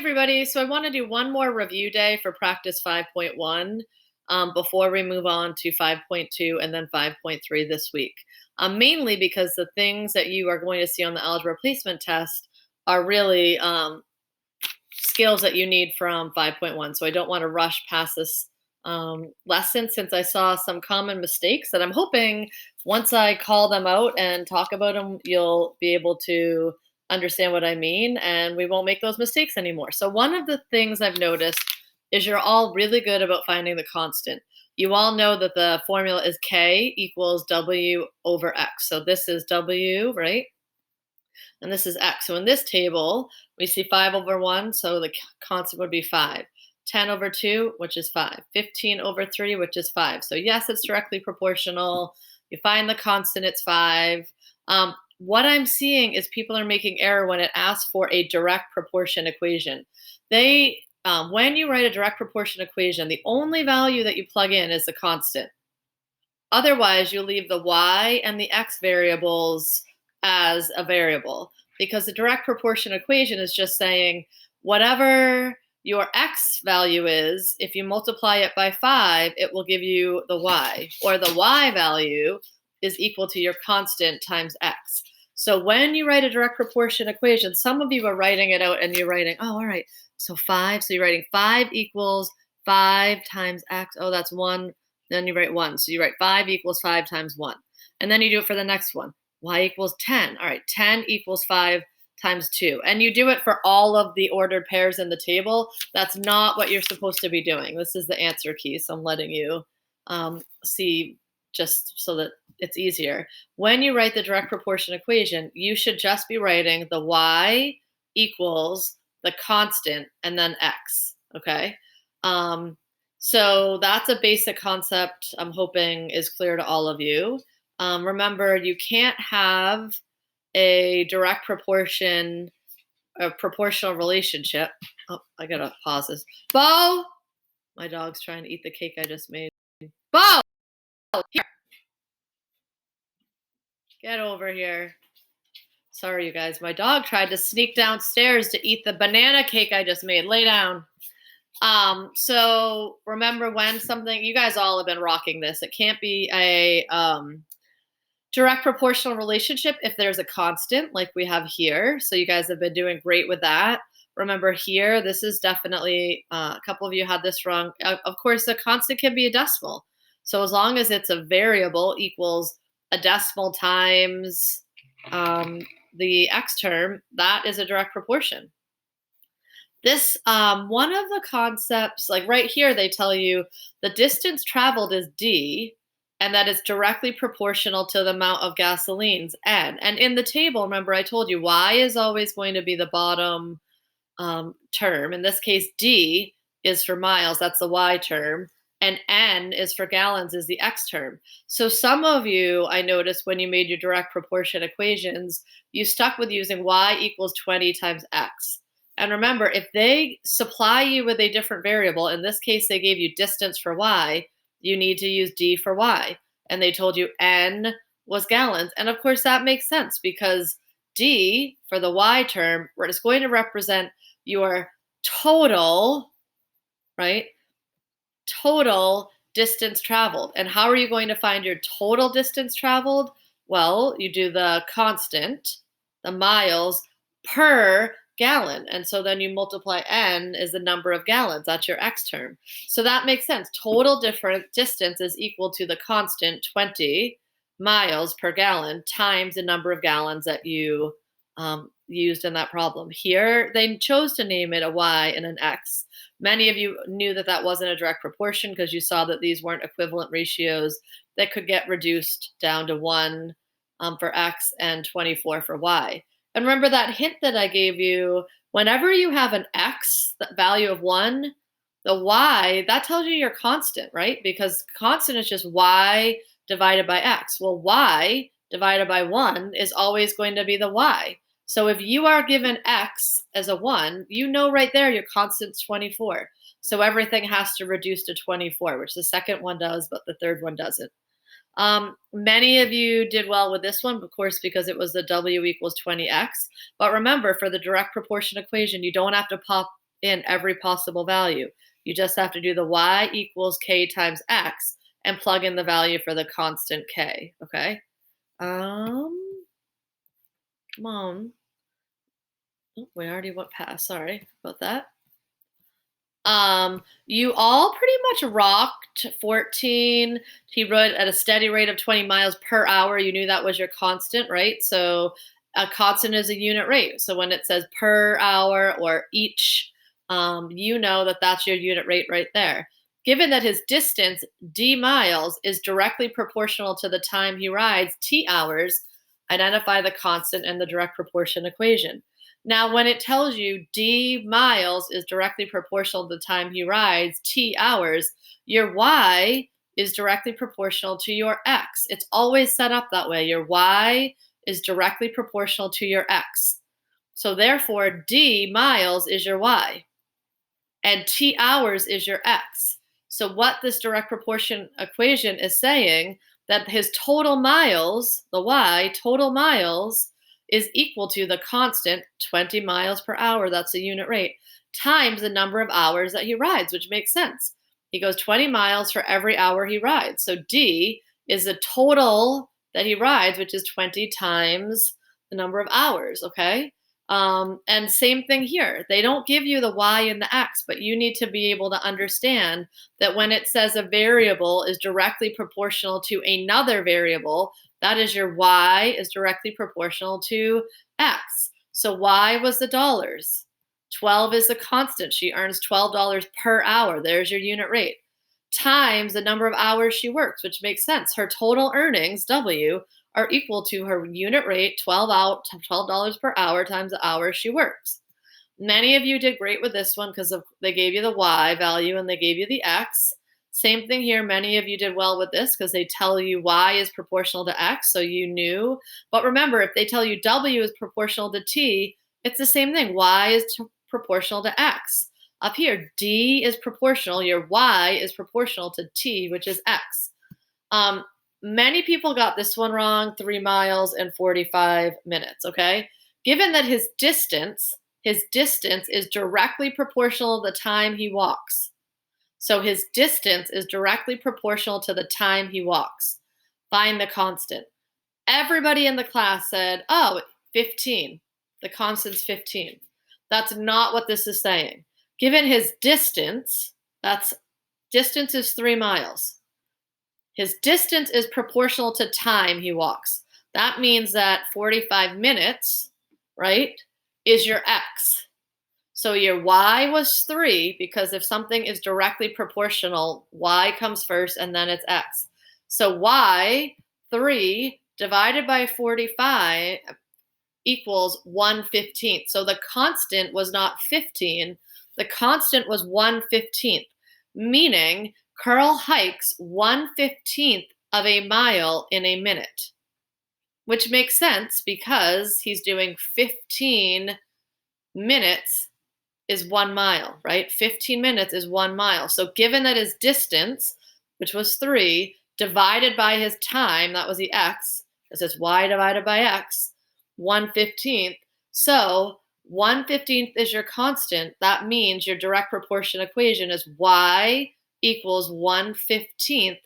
Everybody, so I want to do one more review day for practice 5.1 before we move on to 5.2 and then 5.3 this week. Mainly because the things that you are going to see on the algebra placement test are really skills that you need from 5.1. So I don't want to rush past this lesson since I saw some common mistakes that I'm hoping once I call them out and talk about them, you'll be able to understand what I mean and we won't make those mistakes anymore. So one of the things I've noticed is you're all really good about finding the constant. You all know that the formula is K equals W over X. So this is W, right? And this is X. So in this table, we see 5 over 1, so the constant would be 5. 10 over 2, which is 5. 15 over 3, which is 5. So yes, it's directly proportional. You find the constant, it's 5. What I'm seeing is people are making error when it asks for a direct proportion equation. When you write a direct proportion equation, the only value that you plug in is the constant. Otherwise, you leave the y and the x variables as a variable because the direct proportion equation is just saying whatever your x value is, if you multiply it by 5, it will give you the y, or the y value is equal to your constant times x. So when you write a direct proportion equation, some of you are writing it out and you're writing, oh, all right, so 5. So you're writing 5 equals 5 times x. Oh, that's 1. Then you write 1. So you write 5 equals 5 times 1. And then you do it for the next one. Y equals 10. All right, 10 equals 5 times 2. And you do it for all of the ordered pairs in the table. That's not what you're supposed to be doing. This is the answer key, so I'm letting you see just so that it's easier. When you write the direct proportion equation, you should just be writing the y equals the constant and then x, okay? So that's a basic concept I'm hoping is clear to all of you. Remember, you can't have a direct proportion, a proportional relationship. Oh, I gotta pause this. Bo! My dog's trying to eat the cake I just made. Bo! Here! Get over here. Sorry, you guys. My dog tried to sneak downstairs to eat the banana cake I just made. Lay down. So remember when something, you guys all have been rocking this. It can't be a direct proportional relationship if there's a constant like we have here. So you guys have been doing great with that. Remember here, this is definitely, a couple of you had this wrong. Of course, a constant can be a decimal. So as long as it's a variable equals a decimal times the x term, that is a direct proportion. This, one of the concepts, like right here, they tell you the distance traveled is d, and that is directly proportional to the amount of gasolines, N. And in the table, remember I told you y is always going to be the bottom term. In this case, d is for miles, that's the y term, and N is for gallons, is the x term. So some of you, I noticed when you made your direct proportion equations, you stuck with using y equals 20 times x. And remember, if they supply you with a different variable, in this case, they gave you distance for y, you need to use d for y. And they told you N was gallons. And of course, that makes sense because d for the y term, where it's going to represent your total, right? Total distance traveled. And how are you going to find your total distance traveled? Well, you do the constant, the miles per gallon. And so then you multiply N is the number of gallons. That's your x term. So that makes sense. Total different distance is equal to the constant 20 miles per gallon times the number of gallons that you used in that problem. Here, they chose to name it a y and an x. Many of you knew that that wasn't a direct proportion because you saw that these weren't equivalent ratios that could get reduced down to 1 for x and 24 for y. And remember that hint that I gave you, whenever you have an x, the value of 1, the y, that tells you your constant, right? Because constant is just y divided by x. Well, y divided by 1 is always going to be the y. So if you are given x as a 1, you know right there your constant's 24. So everything has to reduce to 24, which the second one does, but the third one doesn't. Many of you did well with this one, of course, because it was the W equals 20x. But remember, for the direct proportion equation, you don't have to in every possible value. You just have to do the y equals k times x and plug in the value for the constant k, okay? Come on. Oh, we already went past, sorry about that. You all pretty much rocked 14. He rode at a steady rate of 20 miles per hour. You knew that was your constant, right? So a constant is a unit rate. So when it says per hour or each, you know that that's your unit rate right there. Given that his distance, d miles, is directly proportional to the time he rides, t hours, identify the constant in the direct proportion equation. Now, when it tells you d miles is directly proportional to the time he rides, t hours, your y is directly proportional to your x. It's always set up that way. Your y is directly proportional to your x. So therefore, d miles is your y, and t hours is your x. So what this direct proportion equation is saying, that his total miles, the y, total miles, is equal to the constant 20 miles per hour, that's the unit rate, times the number of hours that he rides, which makes sense. He goes 20 miles for every hour he rides. So D is the total that he rides, which is 20 times the number of hours, okay? And same thing here. They don't give you the y and the x, but you need to be able to understand that when it says a variable is directly proportional to another variable, that is your y is directly proportional to x. So y was the dollars. 12 is the constant. She earns $12 per hour. There's your unit rate. Times the number of hours she works, which makes sense. Her total earnings, W, are equal to her unit rate, $12 per hour times the hours she works. Many of you did great with this one because they gave you the y value and they gave you the x. Same thing here. Many of you did well with this because they tell you y is proportional to x, so you knew. But remember, if they tell you w is proportional to t, it's the same thing. Y is proportional to x. Up here, d is proportional. Your y is proportional to t, which is x. Many people got this one wrong, 3 miles and 45 minutes, okay? Given that his distance is directly proportional to the time he walks. So his distance is directly proportional to the time he walks. Find the constant. Everybody in the class said, oh, 15. The constant's 15. That's not what this is saying. Given his distance, distance is 3 miles. His distance is proportional to time he walks. That means that 45 minutes, right, is your x. So your y was 3 because if something is directly proportional, y comes first and then it's x. So y, 3 divided by 45 equals 1/15. So the constant was not 15. The constant was 1/15, meaning Carl hikes 1/15 of a mile in a minute, which makes sense because he's doing 15 minutes is 1 mile, right? 15 minutes is 1 mile. So given that his distance, which was 3, divided by his time, that was the x, because it's y divided by x, 1/15. So 1/15 is your constant. That means your direct proportion equation is y equals 1/15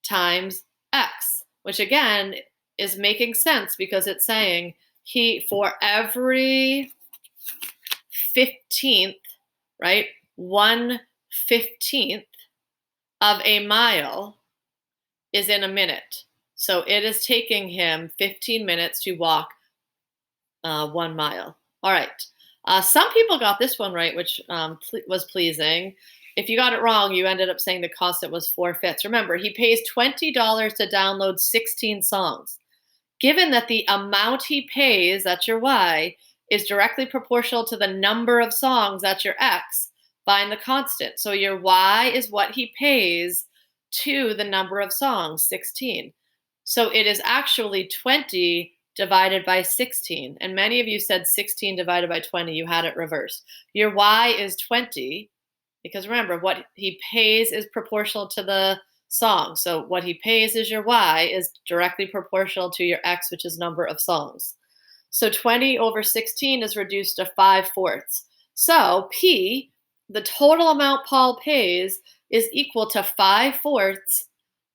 times x, which again is making sense because it's saying for every 15th, right, 1/15 of a mile is in a minute. So it is taking him 15 minutes to walk 1 mile. All right. Some people got this one right, which was pleasing. If you got it wrong, you ended up saying the constant was 4/5. Remember, he pays $20 to download 16 songs. Given that the amount he pays, that's your y, is directly proportional to the number of songs, that's your x, find the constant. So your y is what he pays to the number of songs, 16. So it is actually 20 divided by 16. And many of you said 16 divided by 20. You had it reversed. Your y is 20 because remember, what he pays is proportional to the song. So what he pays is your y is directly proportional to your x, which is number of songs. So 20 over 16 is reduced to 5/4. So P the total amount Paul pays is equal to 5/4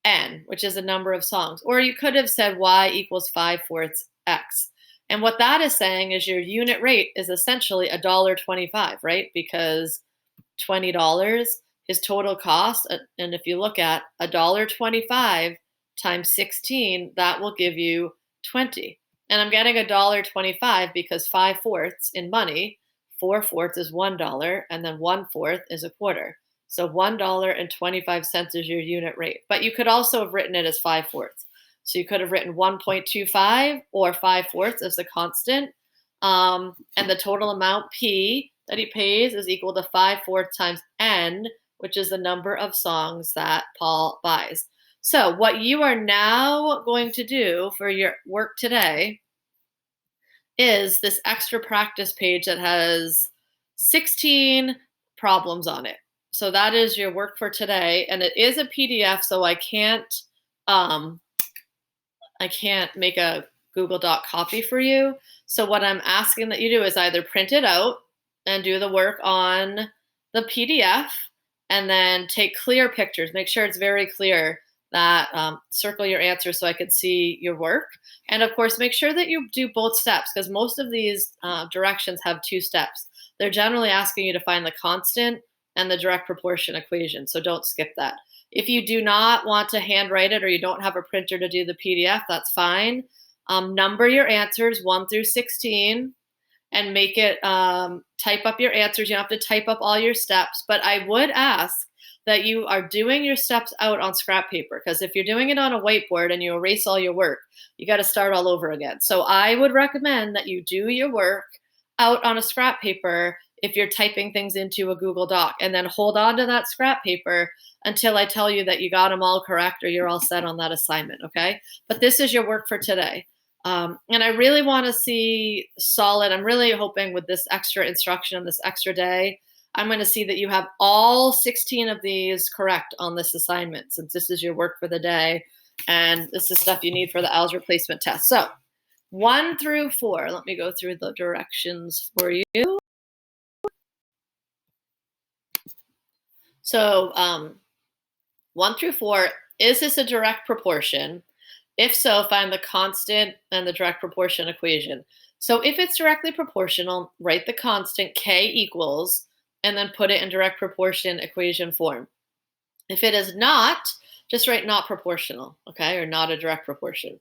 n, which is the number of songs. Or you could have said y equals 5/4 x. And what that is saying is your unit rate is essentially $1.25, right? Because $20 is total cost. And if you look at $1.25 times 16, that will give you 20. And I'm getting $1.25 because 5/4 in money, 4/4 is $1, and then 1/4 is a quarter. So $1.25 is your unit rate. But you could also have written it as 5/4. So you could have written 1.25 or 5/4 as the constant. And the total amount P that he pays is equal to 5/4 times N, which is the number of songs that Paul buys. So what you are now going to do for your work today is this extra practice page that has 16 problems on it. So that is your work for today, and it is a PDF, so I can't make a Google Doc copy for you. So what I'm asking that you do is either print it out and do the work on the PDF, and then take clear pictures. Make sure it's very clear. That circle your answer so I could see your work. And of course, make sure that you do both steps, because most of these directions have 2 steps. They're generally asking you to find the constant and the direct proportion equation, so don't skip that. If you do not want to handwrite it or you don't have a printer to do the PDF, that's fine. Number your answers 1 through 16 and make it type up your answers. You don't have to type up all your steps, but I would ask that you are doing your steps out on scrap paper, because if you're doing it on a whiteboard and you erase all your work, you got to start all over again. So I would recommend that you do your work out on a scrap paper if you're typing things into a Google Doc, and then hold on to that scrap paper until I tell you that you got them all correct or you're all set on that assignment, okay? But this is your work for today. And I really want to see solid, I'm really hoping with this extra instruction, this extra day, I'm going to see that you have all 16 of these correct on this assignment, since this is your work for the day, and this is stuff you need for the algebra placement test. So 1 through 4, let me go through the directions for you. So 1 through 4, is this a direct proportion? If so, find the constant and the direct proportion equation. So if it's directly proportional, write the constant K equals, and then put it in direct proportion equation form. If it is not, just write not proportional, okay, or not a direct proportion.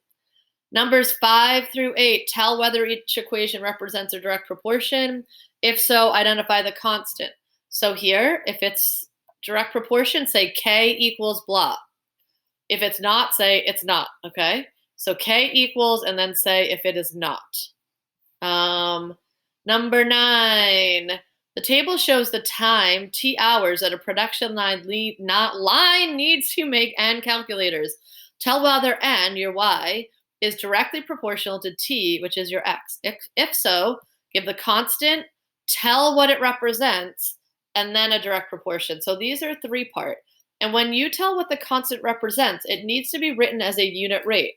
Numbers 5 through 8, tell whether each equation represents a direct proportion. If so, identify the constant. So here, if it's direct proportion, say K equals blah. If it's not, say it's not, okay? So K equals, and then say if it is not. Number 9, the table shows the time, T hours, that a production line needs to make N calculators. Tell whether N, your Y, is directly proportional to T, which is your X. If so, give the constant, tell what it represents, and then a direct proportion. So these are 3-part. And when you tell what the constant represents, it needs to be written as a unit rate.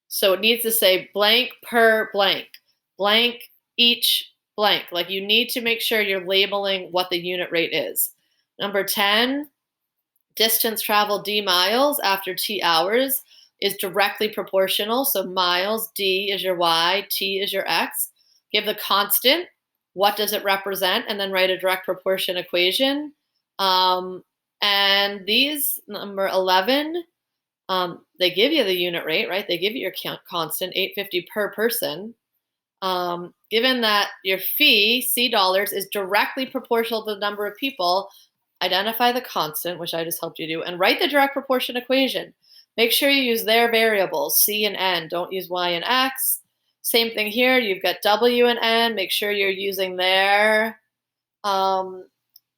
So it needs to say blank per blank each blank. Like, you need to make sure you're labeling what the unit rate is. Number 10, distance traveled D miles after T hours is directly proportional. So miles, D is your Y, T is your X. Give the constant, what does it represent, and then write a direct proportion equation. And these, number 11, they give you the unit rate, right? They give you your constant, $8.50 per person. Given that your fee, C dollars, is directly proportional to the number of people, identify the constant, which I just helped you do, and write the direct proportion equation. Make sure you use their variables, C and N. Don't use Y and X. Same thing here. You've got W and N. Make sure you're using their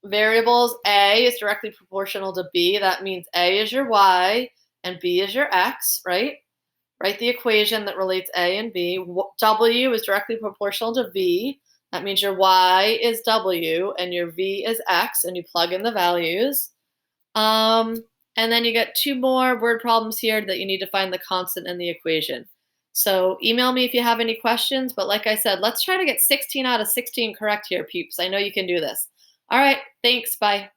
variables. A is directly proportional to B. That means A is your Y and B is your X, right? Write the equation that relates A and B. W is directly proportional to V. That means your Y is W and your V is X, and you plug in the values. And then you get 2 more word problems here that you need to find the constant and the equation. So email me if you have any questions, but like I said, let's try to get 16 out of 16 correct here, peeps. I know you can do this. All right. Thanks. Bye.